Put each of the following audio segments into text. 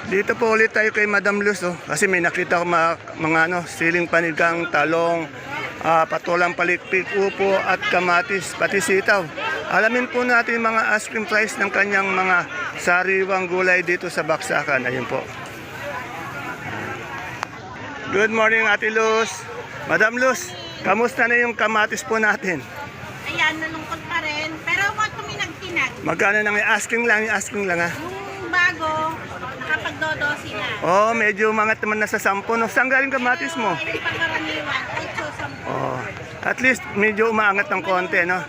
Dito po ulit tayo kay Madam Luz, oh. Kasi may nakita ko mga siling panigang, talong, patolang palikpik, upo at kamatis, pati sitaw. Alamin po natin mga asking price ng kanyang mga sariwang gulay dito sa Baksakan. Ayun po. Good morning, Ate Luz. Madam Luz, kamusta na yung kamatis po natin? Ayan, nalungkot pa rin. Pero mo tuminag-tinag. Magkano nang asking lang ha? Yung bago, nakapagdodosi na. Oh, medyo umangat naman na sa 10. No? Saan galing kamatis mo? Yung pangkaraniwan, 8 10. Oh, at least medyo umaangat ng konti, no?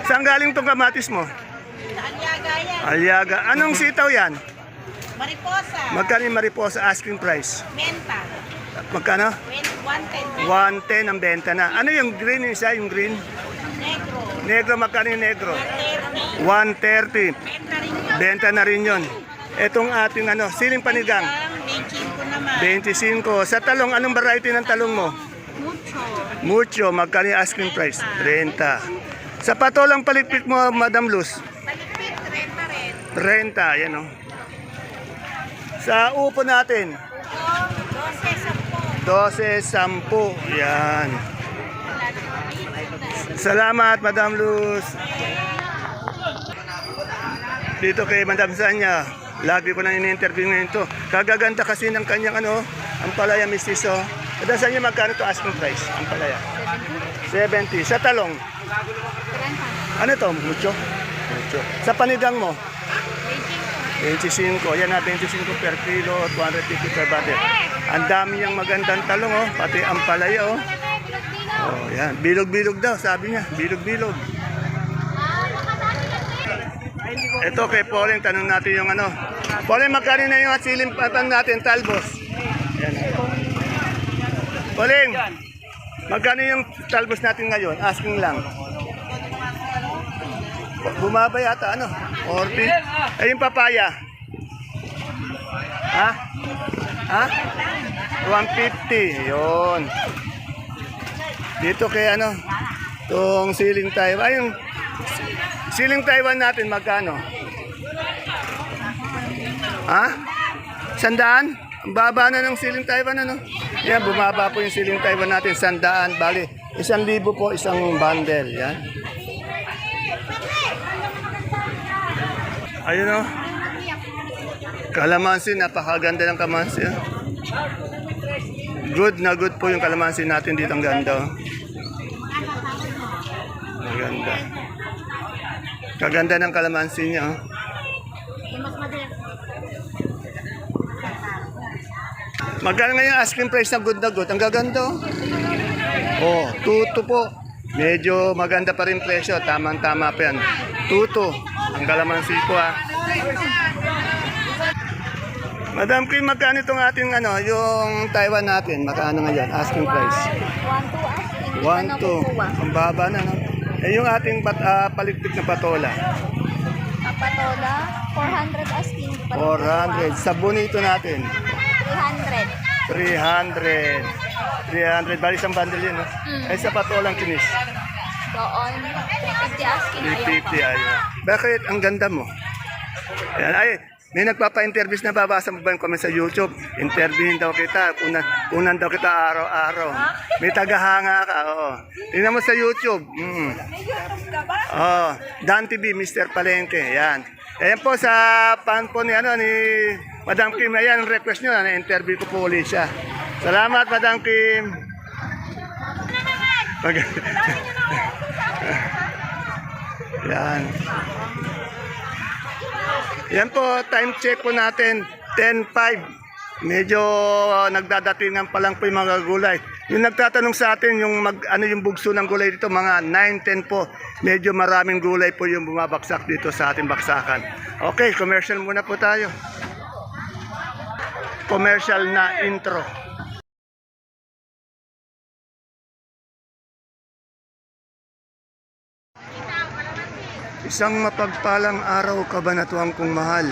Saan galing tong kamatis mo? Sa Aliaga yan. Aliaga. Anong sitaw yan? Mariposa. Magkano yung mariposa asking price? Benta. Magkano? 110. 110 ang benta na. Ano yung green isa? Yung green? Negro. Negro, magkano yung negro? 130. 130. Benta rin yun. Benta na rin yun. Etong ating siling panigang. 25 naman. 25. Sa talong, anong variety ng talong mo? Mucho. Mucho, magkano yung asking price? 30. Sa patolang palikpik mo, Madam Luz? Palikpik, 30 rin. 30, yan o. Sa upo natin? Upo, 12, 12, 10. 10. Yan. Salamat, Madam Luz. Dito kay Madam Sanya. Lagi ko na ini-interview ngayon to. Kagaganda kasi ng kanyang ang palaya mistiso. Madam Sanya, magkano to asking price? Ang palaya? 70. Sa talong? Ano to? Mucho? Mucho. Sa panigang mo? 25. Yan na, 25 per kilo, 250 per bate. Ang dami niyang magandang talong, oh. Pati ang palaya, oh. Oh, yan. Bilog-bilog daw, sabi niya. Bilog-bilog. Ito kay Pauline, tanong natin yung Pauline, magkano na yung siling patan natin, talbos? Yan. Pauline, magkano yung talbos natin ngayon? Asking lang. Bumaba yata, 40? Yung papaya? Ha? 150. Yun. Dito kay itong siling Taiwan. Yung siling Taiwan natin, magkano? Ha? 100? Ang baba na ng siling Taiwan, Yan, bumaba po yung siling Taiwan natin, 100. Bali, 1,000 po, isang bundle. Yan. Ayun, kalamansi, napakaganda ng kalamansi. Good na good po yung kalamansi natin dito, ang ganda. Maganda. Kaganda ng kalamansi niya. Magkano ngayon asking price na good na good? Ang gaganda. Oh, tuto po. Medyo maganda pa rin presyo. Tamang-tama pa yan. Tuto. Ang kalamansi po, Madam Queen, magkano itong ating yung Taiwan natin? Magkano ngayon? Asking price. 1, 2. Ang baba na, yung ating palikpik na patola. Patola, 400 asking. 400. Sa bonito natin. 300. 300. Bali isang bundle yun, Ay, sa patolang kinis. Doon, 350 asking. 350, ayun. Bakit? Ang ganda mo. Ayan, ay, may nagpapa-interviews na babasa mo ba yung comment sa YouTube? Interviewin daw kita, unan daw kita araw-araw. May tagahanga ka, oo. Tingnan mo sa YouTube. May YouTube ka ba? Oh, Dan TV, Mr. Palengke, yan. Ayan po sa fan po ni Madam Kim, ayan, request nyo, na-interview ko po ulit siya. Salamat, Madam Kim. Yan. Yan po, time check po natin, 10:05. Medyo nagdadatingan pa lang po yung mga gulay. Yung nagtatanong sa atin, yung yung bugso ng gulay dito, mga 9-10 po. Medyo maraming gulay po yung bumabaksak dito sa ating baksakan. Okay, commercial muna po tayo. Commercial na intro. Isang mapagpalang araw, kabanatuang kong mahal,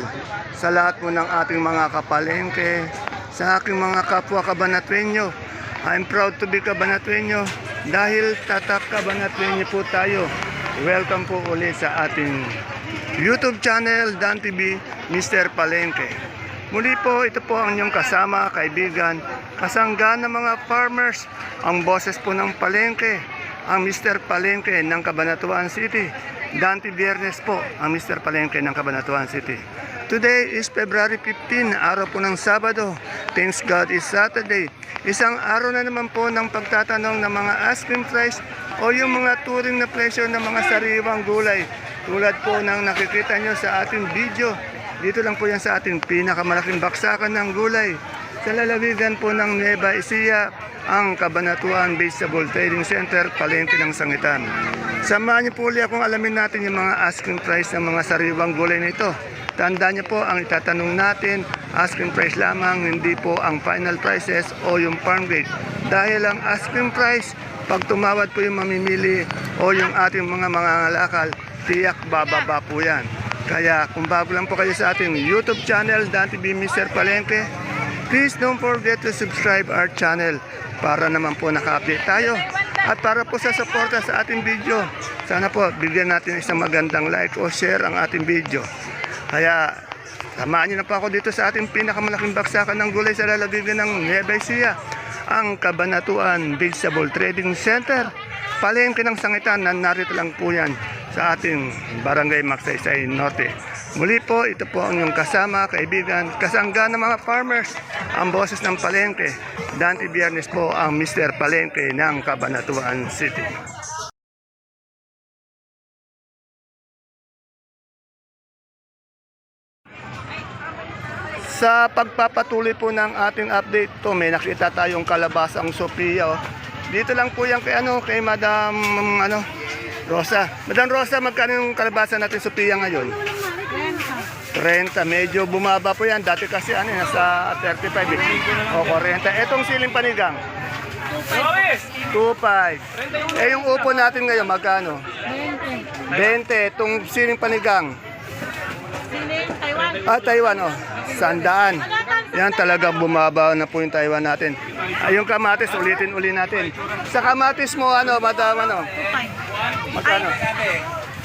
sa lahat mo ng ating mga kapalengke, sa aking mga kapwa kabanatwenyo. I'm proud to be kabanatwenyo dahil tatak kabanatwenyo po tayo. Welcome po ulit sa ating YouTube channel, Dan TV, Mr. Palengke. Muli po, ito po ang inyong kasama, kaibigan, kasangga ng mga farmers, ang boses po ng palengke, ang Mr. Palengke ng Cabanatuan City. Dante Biernes po, ang Mr. Palengke ng Cabanatuan City. Today is February 15, araw po ng Sabado. Thanks God is Saturday. Isang araw na naman po ng pagtatanong ng mga asking price o yung mga turing na presyo ng mga sariwang gulay. Tulad po ng nakikita nyo sa ating video. Dito lang po yan sa ating pinakamalaking baksakan ng gulay. Sa lalawigan po ng Nueva Ecija, ang Cabanatuan Vegetable Trading Center, Palengke ng Sangitan. Samahan niyo po ulit akong alamin natin yung mga asking price ng mga sariwang gulay na ito. Tandaan niyo po, ang itatanong natin, asking price lamang, hindi po ang final prices o yung farm gate. Dahil ang asking price, pag tumawad po yung mamimili o yung ating mga mangangalakal, tiyak bababa po yan. Kaya kung bago lang po kayo sa ating YouTube channel, Dante B. Mr. Palengke, please don't forget to subscribe our channel para naman po naka-update tayo. At para po sa suporta sa ating video, sana po bigyan natin isang magandang like o share ang ating video. Kaya samahan niyo na po ako dito sa ating pinakamalaking baksakan ng gulay sa lalawigan ng Nueva Ecija, ang Cabanatuan Vegetable Trading Center, Palengke ng Sangitan, na narito lang po yan sa ating Barangay Magsaysay Norte. Muli po, ito po ang inyong kasama, kaibigan, kasangga ng mga farmers, ang boses ng Palengke. Dante Biernes po ang Mr. Palengke ng Cabanatuan City. Sa pagpapatuloy po ng ating update to, may nakita tayong kalabasang Sophia. Oh. Dito lang po yan kay Madam Rosa. Madam Rosa, magkano yung kalabasa natin Sophia ngayon? 30. Medyo bumaba po yan. Dati kasi nasa 35. O 40. Etong siling panigang? 2.5. Eh yung upo natin ngayon, magkano? 20. Etong siling panigang? Siling, Taiwan. Taiwan, oh. 100. Yan talaga bumaba na po yung Taiwan natin. Yung kamatis, ulitin natin. Sa kamatis mo, madam, 2.5. magkano?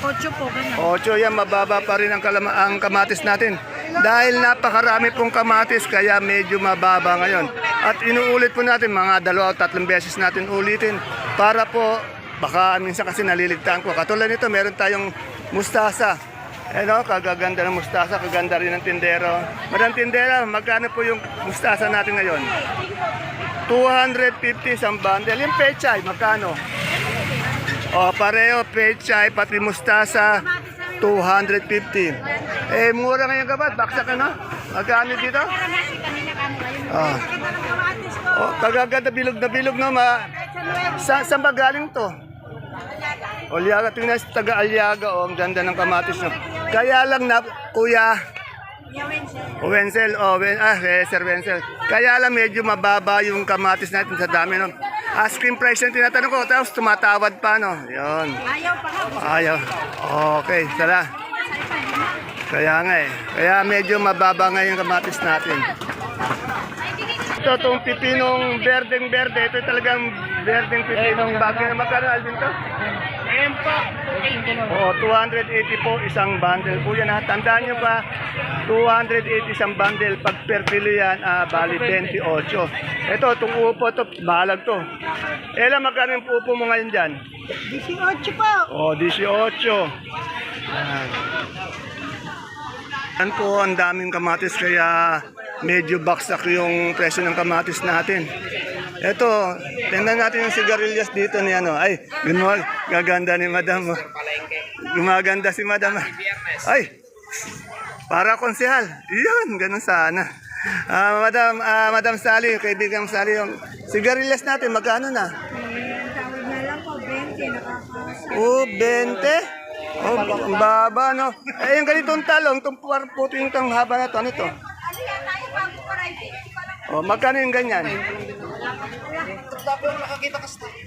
8 po, ganun. 8, yan, mababa pa rin ang kamatis natin. Dahil napakarami pong kamatis, kaya medyo mababa ngayon. At inuulit po natin, mga 2 o 3 beses natin ulitin. Para po, baka minsan kasi naliligtaan ko. Katulad nito, meron tayong mustasa. Kagaganda ng mustasa, kaganda rin ng tindero. Madam Tindera, magkano po yung mustasa natin ngayon? 250 isang bundle. Yung pechay, magkano? Pareho, pechay, pati mustasa, 250. Mura ngayon kabat, baksak Magkano dito? Kagaganda, bilog na bilog, no? Saan ba galing to? Aliaga, tingnan sa taga-Aliaga, ang ganda ng kamatis, no? Kaya lang na, Kuya Wenzel, Sir Wenzel. Kaya lang medyo mababa yung kamatis natin sa dami, no? Asking price yung tinatanong ko, tapos tumatawad pa, no? Yun. Ayaw pa ako. Ayaw. Okay, sala. Kaya nga Kaya medyo mababa nga yung kamatis natin. Ito, itong pipinong berdeng-berde. Ito talagang berdeng pipinong bagay na magkano, Alvin, to? Ayan po. 280 po isang bundle po yan. Tandaan nyo pa, 280 isang bundle. Pag per kilo yan, bali 28. Ito, itong upo, ito, balag to. Ela, magkano yung upo mo ngayon dyan? 18 po. 18. Yan. Yan po, ang daming kamatis, kaya medyo baksak yung presyo ng kamatis natin. Ito, tingnan natin yung sigarilyas dito ni Ay, gaganda ni Madam. Gumaganda si Madam. Ay, para konsehal. Yun, ganun sana. Madam Sally, kaibigan Sally, yung sigarilyas natin, magkano na? Tawag na lang po, 20. Nakakasa. 20? Ang baba, no? Yung ganitong talong, itong puting itong haba na ito, ano ito? Magkano yung ganyan?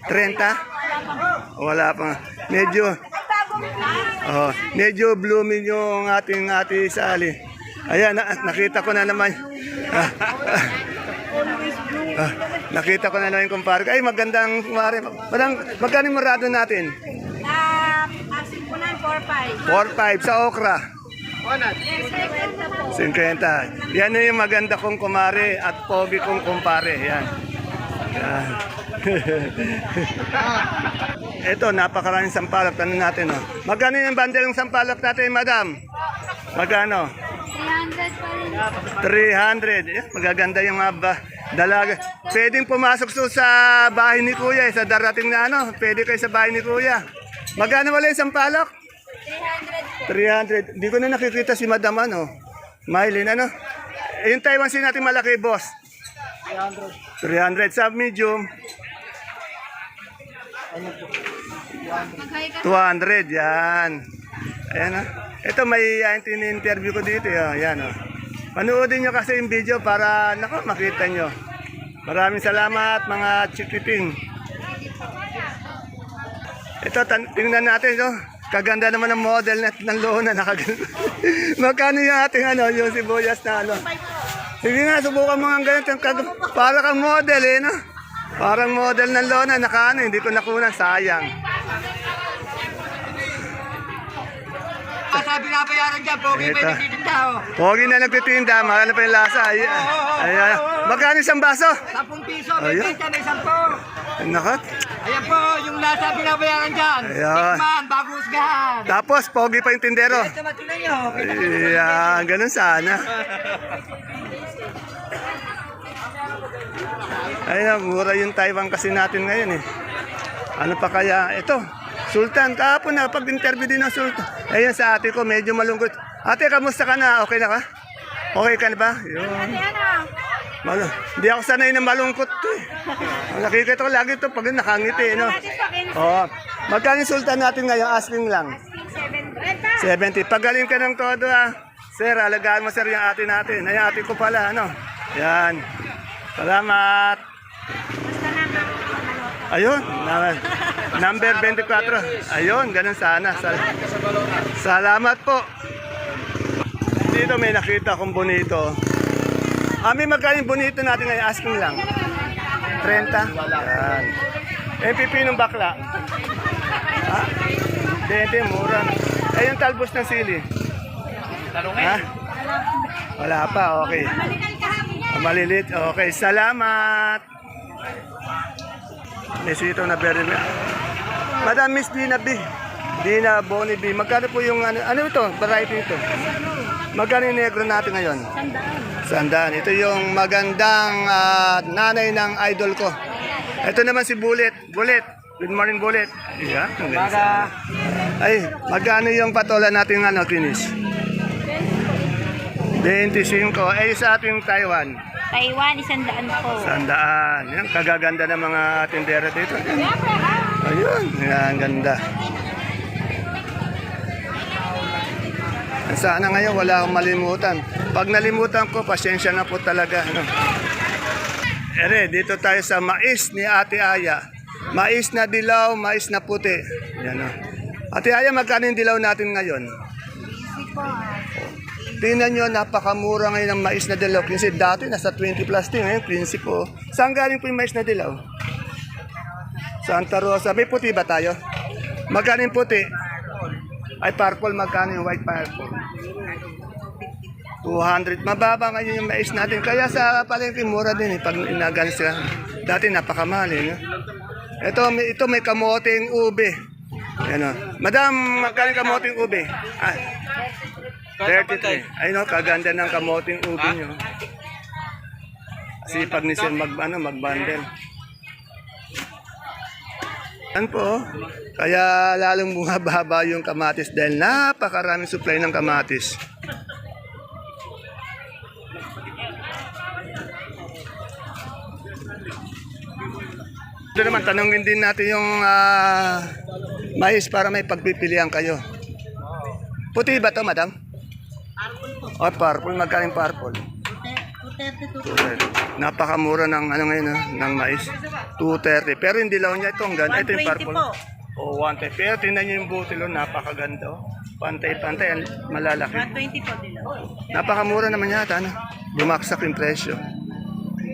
30? Wala pa. Medyo blooming yung ating Ate Sally. Ayan, nakita ko na naman. Nakita ko na naman yung kumpare. Ay, magandang kumpare. Magkano yung murado natin? Asin po na, 4.5. 4.5 sa okra. 50. Yan na yung maganda kong kumare at pogi kong kumpare. Yan. Yan. Ito, napakaraming sampalok. Tanong natin, oh. Magkano yung bundle ng sampalok natin, madam? Magkano? 300. Magaganda yung mga dalaga. Pwedeng pumasok sa bahay ni Kuya, sa darating na ano. Pwede kayo sa bahay ni Kuya. Magkano wala yung sampalok? 300. Hindi ko na nakikita si madam, ano. Mylene, ano? Yung Taiwan sin natin malaki, boss. 300 sa medium. 200, yan. Ayan, ha. Ito, may interview ko dito. Yan, oh. Panoodin nyo kasi yung video para, nako, makita nyo. Maraming salamat, mga chikiting. Ito, tingnan natin, no? Kaganda naman ng model ng lona. Magkano yung ating, yung sibuyas na, Sige nga, subukan mo nga ganito. Para kang model, no? Parang model ng lona, hindi ko nakunan, sayang. Sabi nga bayaran dyan, pogi pa yung nagtitinda. Pogi na nagtitinda, mahal na pa yung lasa. Ayan. Magkano isang baso? 10 piso, may benta, may 10. Nakat. Ayan po, yung lasa binabayaran dyan. Ayan. Tikman, bago husgahan. Tapos, pogi pa yung tindero. Ito matunan nyo. Ayan, ganun sana. Ayun, mura yung Taiwan kasi natin ngayon, eh. Ano pa kaya? Ito, Sultan, kahapon na, pag-interview din ng Sultan. Ayun, sa ate ko, medyo malungkot. Ate, kamusta ka na? Okay na ka? Okay ka na ba? Yun. Hindi ako sanay na malungkot to, eh. Nakikita ko lagi to pag nakangiti, no? Oo. Magkano yung Sultan natin ngayon? Asking lang. 70. Pagaling ka ng todo, ha? Sir, alagaan mo, sir, yung ate natin. Ay, ate ko pala, ano? Yan. Salamat. Ayun, number 24. Ayun, ganun sana. Salamat po. Dito may nakita kong bonito. May magkano yung bonito natin ngayon? Asking lang. 30? Yan. MPP ng bakla. Ah, 20, mura. Yung talbos ng sili. Ha? Wala pa, okay. Malilit, okay. Salamat. Nesito na very well. Madam Miss Dina B. Dina Bonnie B. Magkano po yung ano ito? Variety ito. Magkano yung negro natin ngayon? 100. Ito yung magandang nanay ng idol ko. Ito naman si Bullet. Bullet. Good morning, Bullet. Yeah, ay, magkano yung patola natin finish? 25. Sa ating Taiwan. Taiwan, 100 po. 100. Yan, kagaganda ng mga tindera dito. Ayun, yan, ganda. Sana ngayon wala akong malimutan. Pag nalimutan ko, pasensya na po talaga. No? Ere, dito tayo sa mais ni Ate Aya. Mais na dilaw, mais na puti. Yan, no? Ate Aya, magkano yung dilaw natin ngayon? Tingnan nyo, napakamura ngayon ng mais na dilaw. Kasi dati nasa 20 plus din. Ngayon, prinsipo. Saan galing po yung mais na dilaw? Santa Rosa. May puti ba tayo? Magkano yung puti? Ay, purple. Magkano yung white purple? 200. Mababa ngayon yung mais natin. Kaya sa palengke, mura din. Pag inagan sila. Dati napakamahal. Ito may kamoting ube. Yan, o. Madam, magkano yung kamoting ube? 33. Ay no, kaganda ng kamoting ubi nyo. Sipag ni Sir mag-bundle. Yan po. Kaya lalong bumababa yung kamatis dahil napakaraming supply ng kamatis. Ito naman, tanongin din natin yung mais para may pagpipilian kayo. Puti ba ito, madam? O, purple. Magkano yung purple? 230. Napakamura ng ngayon, ng mais. 230. Pero yung dilaw niya, ito yung purple. O, 120. Pero tingnan niyo yung butilo, napakaganda. Pantay-pantay, malalaki. 120 po dilaw. Napakamura naman yata, bumaksak yung presyo.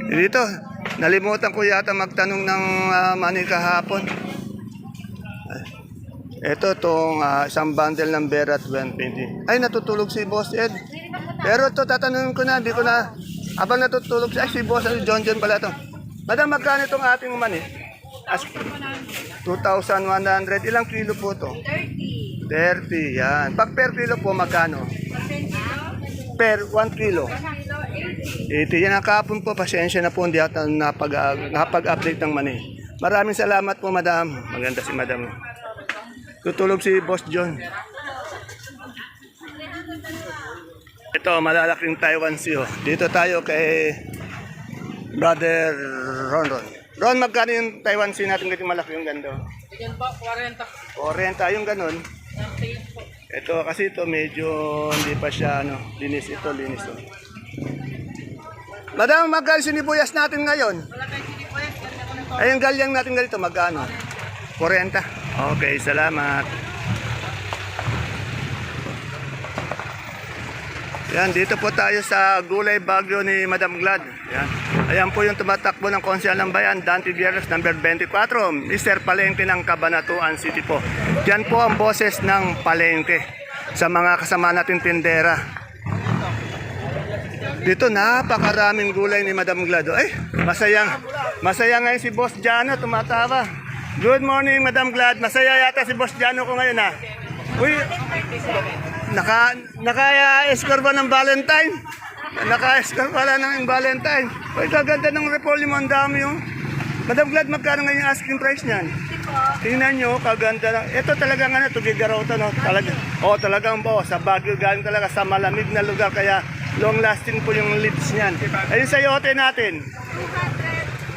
Dito, nalimutan ko yata magtanong ng money kahapon. Ito, isang bundle ng Berat 120. Ay, natutulog si Boss Ed. Pero ito, tatanungin ko na, hindi ko na, habang natutulog si Boss John pala ito. Madam, magkano itong ating mani? 2,100. Ilang kilo po ito? 30. 30, yan. Pag per kilo po, magkano? Per 1 kilo. 80. Yan ang kahapon po, pasensya na po, hindi ako napag-update ng mani. Maraming salamat po, madam. Maganda si madam. Tutulog si Boss John. Ito, malalaking Taiwan Sea. Dito tayo kay Brother Ron. Ron, magkano yung Taiwan Sea natin ganito malaki yung ganda? Yan po, 40. 40, yung ganun. Ito, kasi ito medyo hindi pa siya, linis ito, linis ito. Madam, magkano sinibuyas natin ngayon? Ay, yung galyang natin ganito, magkano? 40. Okay, salamat. Yan, dito po tayo sa Gulay Bagyo ni Madam Glad. Yan. Ayan po yung tumatakbo ng Konsyal ng Bayan, Dante Gutierrez, number 24, Mr. Palengke ng Cabanatuan City po. Yan po ang boses ng Palengke sa mga kasama natin tindera. Dito napakaraming gulay ni Madam Glad. Ay, masaya ngayon si Boss Jano, tumatawa. Good morning, Madam Glad. Masaya yata si Boss Jano ko ngayon, ha? Uy, naka-escort ba ng Valentine? Naka-escort pala ng Valentine. Uy, kaganda ng repolyo mo, ang dami, oh. Madam Glad, magkano ngayon yung asking price niyan? Tingnan nyo, kaganda na. Ito talagang Tugigarota, no? Talagang sa Baguio galing talaga sa malamig na lugar, kaya long lasting po yung lips niyan. Ayun sa yote natin.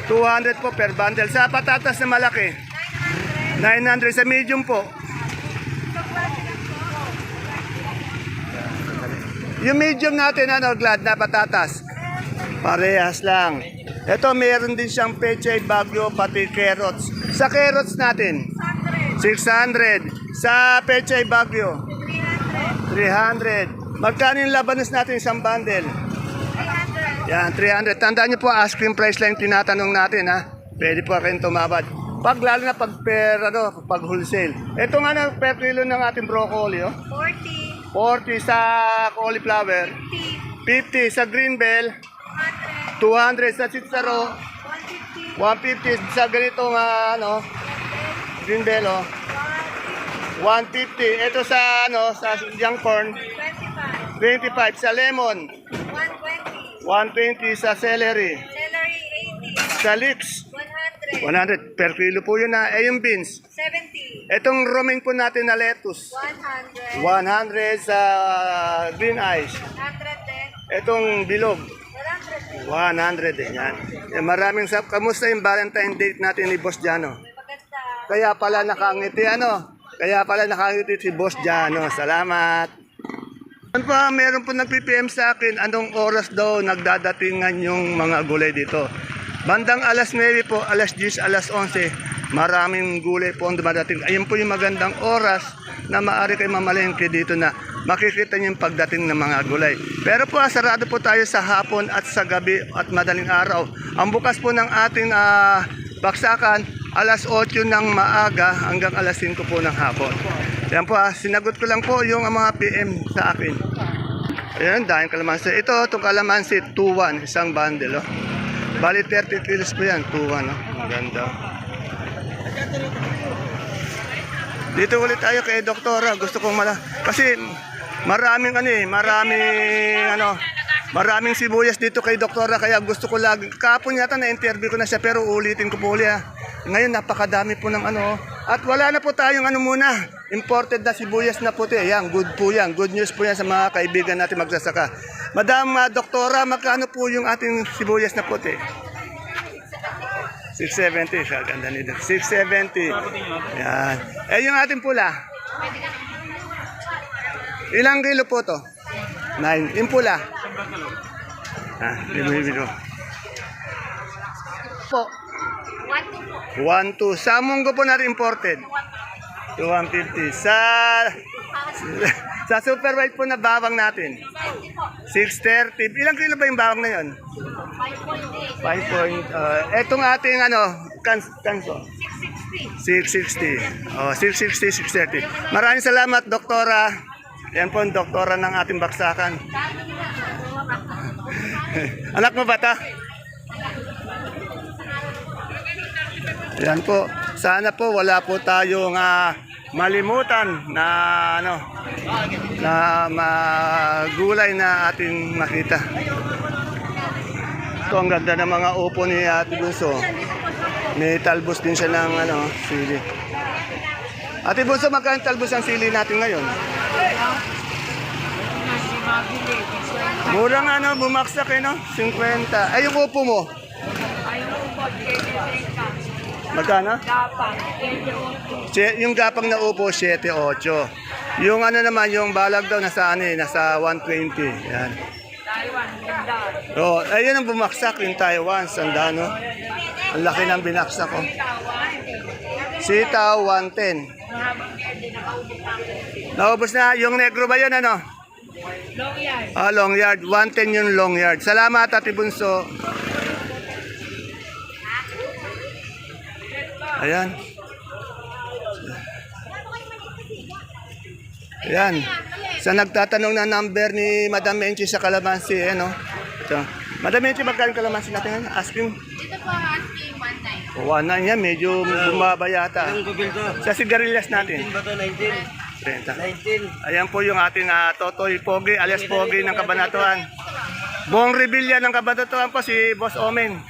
200 po per bundle. Sa patatas na malaki, 900 sa medium po. Yung medium natin, Glad, na patatas, parehas lang. Ito, meron din siyang pechay bagyo, pati carrots. Sa carrots natin, 600. Sa pechay bagyo, 300. Magkano yung labanos natin isang bundle? Yan, 300. Tandaan niyo po, ice cream price lang tinatanong natin, ha. Pwede po kayong tumabad. Lalo na pag pag wholesale. Ito nga per kilo ng ating broccoli, oh. 40 sa cauliflower. 50 sa green bell. 200 sa sitsaro. 150 sa ganitong green bell, oh. 150. Ito sa sa young corn. 25 sa lemon. 120 sa celery. Sa lips. 100 per kilo po yun, ha. Yung beans. 70. Etong romaine po natin na lettuce. 100. 100 sa green eyes. 100 Etong bilog. 100 din yan. Maraming kamusta yung Valentine date natin ni Boss Jano? Kaya pala nakangiti si Boss Jano. Salamat. Meron po nag-PPM sa akin, anong oras daw nagdadatingan yung mga gulay dito. Bandang alas 9 po, alas 10, alas 11, maraming gulay po ang dumadating. Ayun po yung magandang oras na maaari kayo mamalengke dito na makikita niyo yung pagdating ng mga gulay. Pero po, sarado po tayo sa hapon at sa gabi at madaling araw. Ang bukas po ng ating baksakan, alas 8 ng maaga hanggang alas 5 po ng hapon. Yan po, sinagot ko lang po yung mga PM sa akin. Ayan, dahil kalamansi. Ito, itong kalamansi, 2-1, isang bundle, oh. Bali, 30 kilos po yan, 2-1, oh. Maganda. Dito ulit tayo kay Doktora. Gusto kong kasi maraming sibuyas dito kay Doktora, kaya gusto ko lagi. Kapon yata na-interview ko na siya, pero ulitin ko po ulit, ha. Ngayon, napakadami po ng At wala na po tayong muna. Imported na sibuyas na puti. Yan, good po yan. Good news po yan sa mga kaibigan natin magsasaka. Madam Doktora, magkano po yung ating sibuyas na puti? 670. Kaganda nito. 670. Yan. Yung ating pula? Ilang kilo po to? 9. Yung pula? Bibiro. Po. 1-2. Sa munggo po natin imported. 250. Sa super white po na bawang natin. 630. Ilang kilo ba yung bawang na yun? 5 point. Etong ating kanso. 660. Oh, 660, 630. Maraming salamat, Doktora. Yan po ang doktora ng ating baksakan. Anak mo ba ta? Yan po. Sana po wala po tayong malimutan na na magulay na ating makita. Ito ang ganda ng mga upo ni Ate Bunso. May talbos din siya ng sili. Ate Bunso, magkano talbos ang sili natin ngayon? Murang bumaksak no? 50. Ay, yung upo mo? Magkano? Yung gapang na upo, 7-8. Yung naman, yung balag daw, nasa 120. Yan. Oh, ayun ang bumaksak, yung Taiwan, sandano. Ang laki ng binaksak ko. Sitaw, 110. Naubos na. Yung negro ba yun, Long yard. Long yard. 110 yung long yard. Salamat, Ate Bunso. Ayan. Ayan. Sa nagtatanong na number ni Madam Menchi sa kalamansi, Ito. Madam Menchi, magkano kalamansi natin ngayon? Asking? Dito po asking 1.9. 1.9 yan, medyo bumaba yata. Sa sigarilyas natin. 19. 19. Ayan po yung ating Totoy Pogi, alias Pogi ng Cabanatuan. Buong Revilla ng Cabanatuan po si Boss Omen.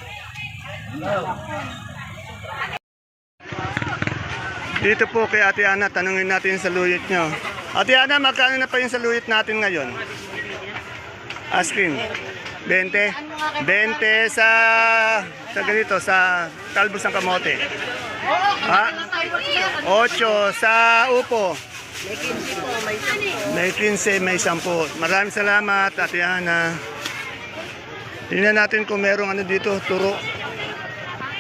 Dito po kay Ate Ana, tanungin natin sa luyot nyo. Ate Ana, magkano na pa yung sa luyot natin ngayon? Asking. 20? 20 sa ganito, sa talbos ng kamote. 8 sa upo. May 15, may 10. Maraming salamat, Ate Ana. Tingnan natin kung merong dito, turo.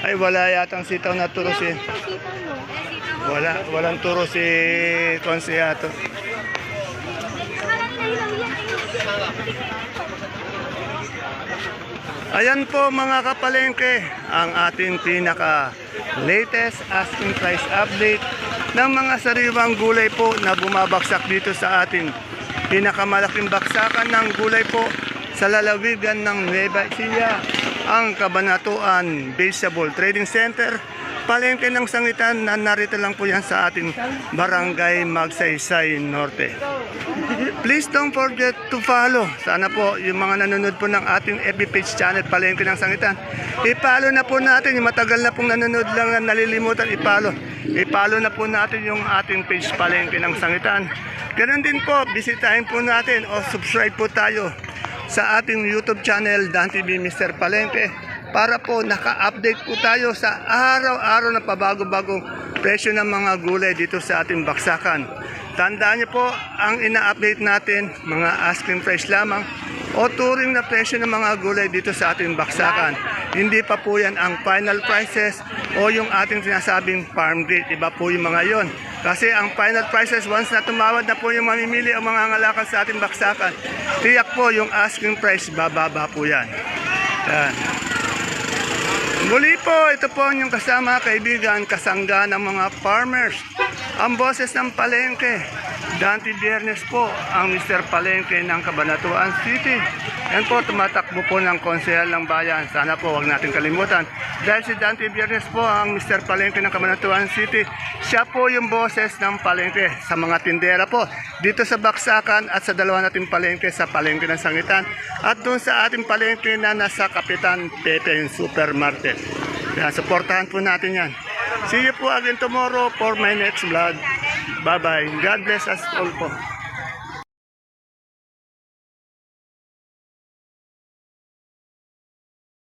Ay, wala yatang sitaw na turo si... Walang turo si Konseyato. Ayan po mga kapalengke, ang ating pinaka latest asking price update ng mga sariwang gulay po na bumabagsak dito sa ating pinakamalaking baksakan ng gulay po sa lalawigan ng Nueva Ecija, ang Cabanatuan Vegetable Trading Center, palengke ng sangitan na narito lang po yan sa ating Barangay Magsaysay Norte. Please don't forget to follow. Sana po yung mga nanonood po ng ating FB page channel, Palengke ng Sangitan, i-follow na po natin. Yung matagal na pong nanonood lang na nalilimutan, i-follow na po natin yung ating page Palengke ng Sangitan. Ganun din po, bisitahin po natin o subscribe po tayo sa ating YouTube channel, Dan TV Mr. Palengke, para po naka-update po tayo sa araw-araw na pabago-bagong presyo ng mga gulay dito sa ating baksakan. Tandaan niyo po, ang ina-update natin, mga asking price lamang o turing na presyo ng mga gulay dito sa ating baksakan. Hindi pa po yan ang final prices o yung ating sinasabing farm gate. Iba po yung mga yon. Kasi ang final prices, once na tumawad na po yung mamimili o mga ngalakan sa ating baksakan, tiyak po yung asking price, bababa po yan. Yan. Muli po, ito po yung kasama, kaibigan, kasangga ng mga farmers. Ang boses ng Palengke, Dante Biernes po, ang Mr. Palengke ng Cabanatuan City. Yan po, tumatakbo po ng konsehal ng bayan. Sana po, wag natin kalimutan. Dahil si Dante Biernes po, ang Mr. Palengke ng Cabanatuan City, siya po yung boses ng Palengke sa mga tindera po. Dito sa Baksakan at sa dalawa nating Palengke, sa Palengke ng Sangitan. At doon sa ating Palengke na nasa Kapitan Pepe Supermarket. Yan, supportahan po natin yan. See you po again tomorrow for my next vlog. Bye-bye. God bless us all po.